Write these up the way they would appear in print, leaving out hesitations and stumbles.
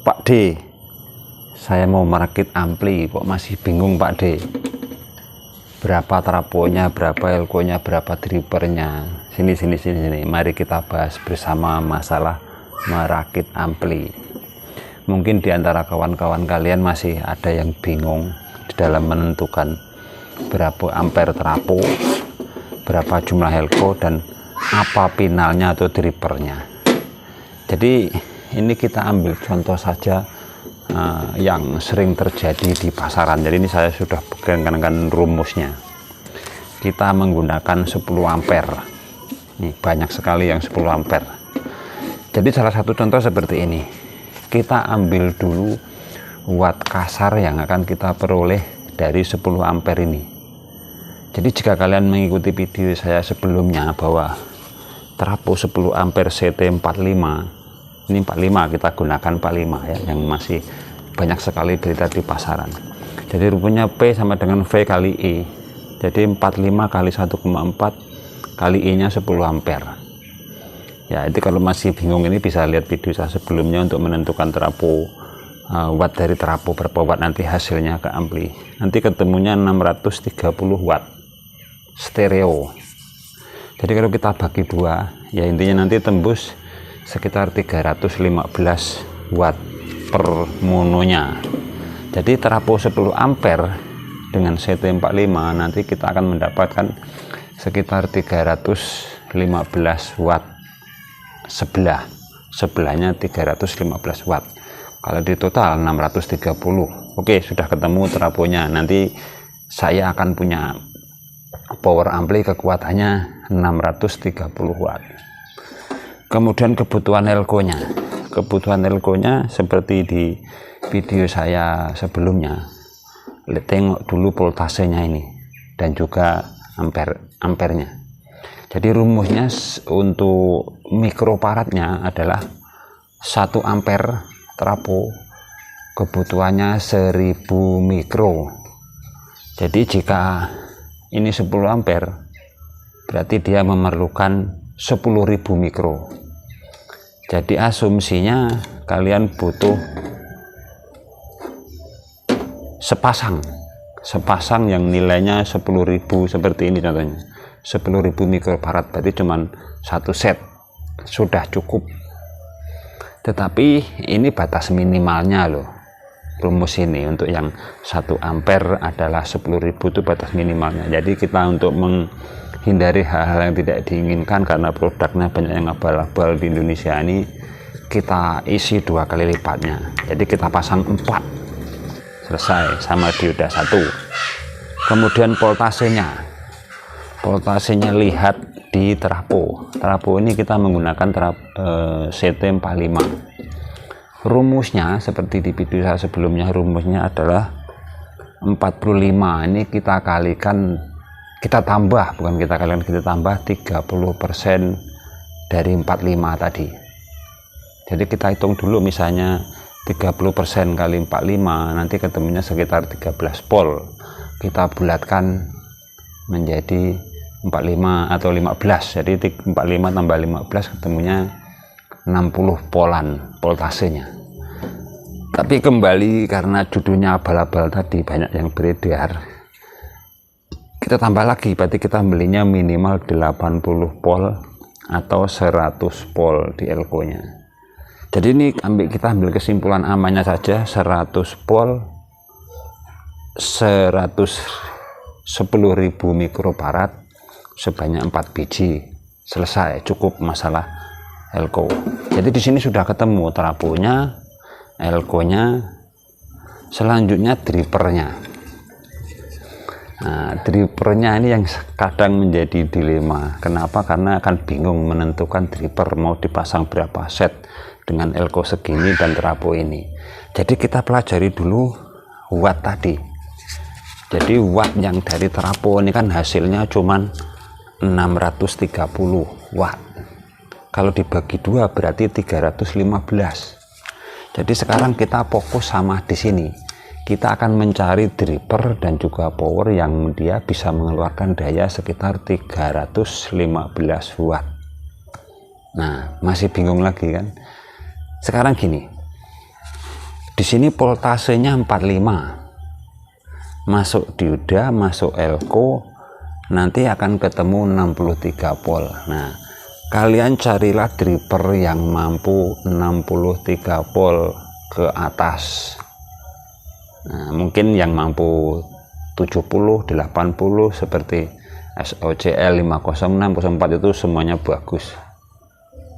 Pak D, saya mau merakit ampli kok masih bingung Pak D, berapa trafonya, berapa elkonya, berapa drivernya. Sini, mari kita bahas bersama masalah merakit ampli. Mungkin diantara kawan-kawan kalian masih ada yang bingung di dalam menentukan berapa ampere trafo, berapa jumlah elko, dan apa pinalnya atau drivernya. Jadi ini kita ambil contoh saja yang sering terjadi di pasaran. Jadi ini saya sudah pegang rumusnya. Kita menggunakan 10 ampere. Ini banyak sekali yang 10 ampere. Jadi salah satu contoh seperti ini. Kita ambil dulu watt kasar yang akan kita peroleh dari 10 ampere ini. Jadi jika kalian mengikuti video saya sebelumnya bahwa trafo 10 ampere CT45, ini 45, kita gunakan 45 ya, yang masih banyak sekali berita di pasaran. Jadi rumusnya P sama dengan V kali E. Jadi 45 kali 1,4 kali E nya 10 ampere. Ya, itu kalau masih bingung ini bisa lihat video saya sebelumnya untuk menentukan trafo watt dari trafo berapa watt nanti hasilnya ke ampli. Nanti ketemunya 630 watt stereo. Jadi kalau kita bagi dua, ya intinya nanti tembus sekitar 315 watt per mononya. Jadi trafo 10 ampere dengan CT45 nanti kita akan mendapatkan sekitar 315 watt sebelahnya 315 watt. Kalau di total 630. Oke, sudah ketemu trafonya. Nanti saya akan punya power ampli kekuatannya 630 watt. Kemudian kebutuhan elkonya. Kebutuhan elkonya seperti di video saya sebelumnya. Tengok dulu voltasenya ini dan juga ampernya. Jadi rumusnya untuk mikrofaradnya adalah 1 ampere trafo kebutuhannya 1000 mikro. Jadi jika ini 10 ampere berarti dia memerlukan 10.000 mikro. Jadi asumsinya kalian butuh sepasang yang nilainya 10.000 seperti ini contohnya. 10.000 mikrofarad berarti cuman satu set sudah cukup. Tetapi ini batas minimalnya loh. Rumus ini untuk yang 1 ampere adalah 10.000 itu batas minimalnya. Jadi kita untuk menghindari hal-hal yang tidak diinginkan karena produknya banyak yang abal-abal di Indonesia ini, kita isi 2 kali lipatnya. Jadi kita pasang 4, selesai sama dioda 1. Kemudian voltasenya lihat di trafo. Trafo ini kita menggunakan CT45. Rumusnya seperti di video saya sebelumnya, rumusnya adalah 45. Ini kita kalikan, kita tambah 30% dari 45 tadi. Jadi kita hitung dulu, misalnya 30% kali 45 nanti ketemunya sekitar 13 volt. Kita bulatkan menjadi 45 atau 15. Jadi 45 tambah 15 ketemunya 60 volan voltasenya. Tapi kembali karena judulnya abal-abal tadi banyak yang beredar, kita tambah lagi, berarti kita belinya minimal 80 volt atau 100 volt di elko-nya. Jadi ini kita ambil kesimpulan amannya saja, 100 volt 10.000 mikrofarad sebanyak 4 biji, selesai, cukup masalah elko. Jadi di sini sudah ketemu trafonya, elkonya. Selanjutnya drivernya. Nah, drivernya ini yang kadang menjadi dilema. Kenapa? Karena akan bingung menentukan driver mau dipasang berapa set dengan elko segini dan trafo ini. Jadi kita pelajari dulu watt tadi. Jadi watt yang dari trafo ini kan hasilnya cuman 630 watt. Kalau dibagi 2 berarti 315. Jadi sekarang kita fokus sama di sini. Kita akan mencari driver dan juga power yang dia bisa mengeluarkan daya sekitar 315 watt. Nah, masih bingung lagi kan? Sekarang gini, Di sini voltasenya 45, masuk dioda, masuk elko, nanti akan ketemu 63 volt. Nah, kalian carilah driver yang mampu 63 volt ke atas. Nah, mungkin yang mampu 70, 80 seperti SOCL 50604 itu semuanya bagus.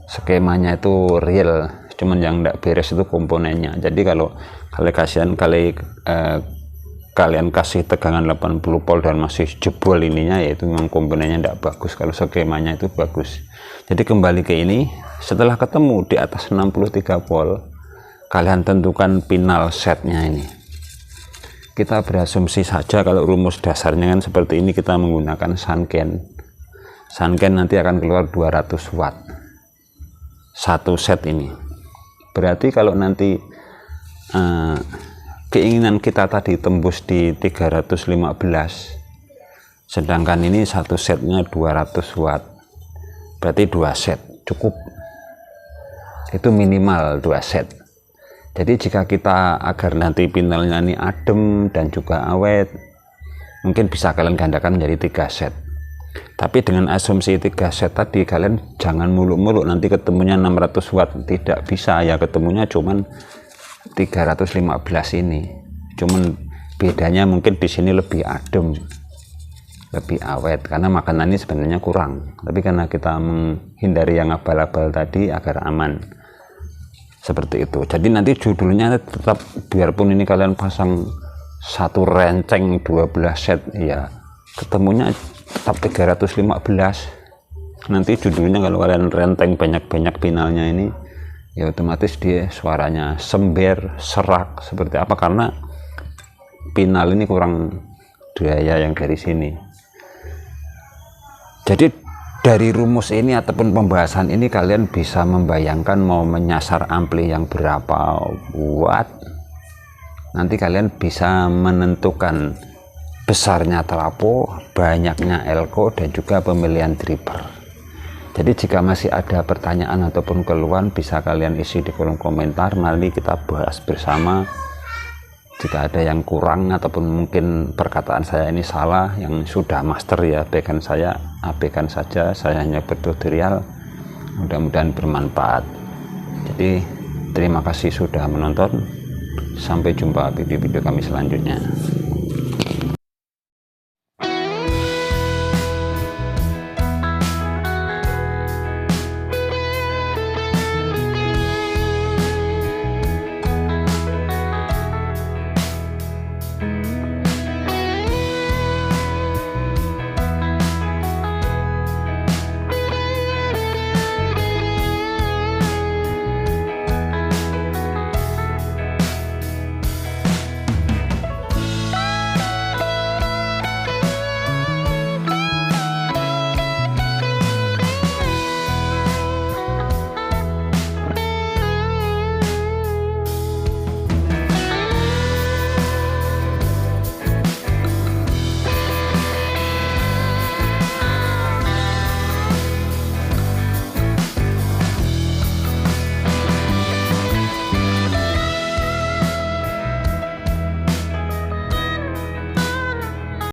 Skemanya itu real, cuman yang tidak beres itu komponennya. Jadi kalau kalian kasih tegangan 80 volt dan masih jebol ininya, yaitu memang komponennya tidak bagus. Kalau skemanya itu bagus. Jadi kembali ke ini, setelah ketemu di atas 63 volt, kalian tentukan final setnya ini. Kita berasumsi saja kalau rumus dasarnya kan seperti ini, kita menggunakan Sanken. Sanken nanti akan keluar 200 watt satu set ini. Berarti kalau nanti keinginan kita tadi tembus di 315, sedangkan ini satu setnya 200 watt, berarti 2 set cukup. Itu minimal 2 set. Jadi jika kita agar nanti finalnya ini adem dan juga awet, mungkin bisa kalian gandakan menjadi 3 set. Tapi dengan asumsi 3 set tadi, kalian jangan muluk-muluk nanti ketemunya 600 watt, tidak bisa ya, ketemunya cuman 315 ini. Cuman bedanya mungkin di sini lebih adem, lebih awet, karena makanan ini sebenarnya kurang. Tapi karena kita menghindari yang abal-abal tadi agar aman, seperti itu. Jadi nanti judulnya tetap, biarpun ini kalian pasang satu renceng 12 set, ya ketemunya tetap 315. Nanti judulnya kalau kalian renteng banyak-banyak finalnya ini, ya otomatis dia suaranya sember, serak, seperti apa, karena final ini kurang daya yang dari sini. Jadi dari rumus ini ataupun pembahasan ini, kalian bisa membayangkan mau menyasar ampli yang berapa watt. Nanti kalian bisa menentukan besarnya trafo, banyaknya elko, dan juga pemilihan driver. Jadi jika masih ada pertanyaan ataupun keluhan, bisa kalian isi di kolom komentar, mari kita bahas bersama. Jika ada yang kurang ataupun mungkin perkataan saya ini salah, yang sudah master ya abaikan saja, saya hanya bertutorial. Mudah-mudahan bermanfaat. Jadi terima kasih sudah menonton, sampai jumpa di video kami selanjutnya.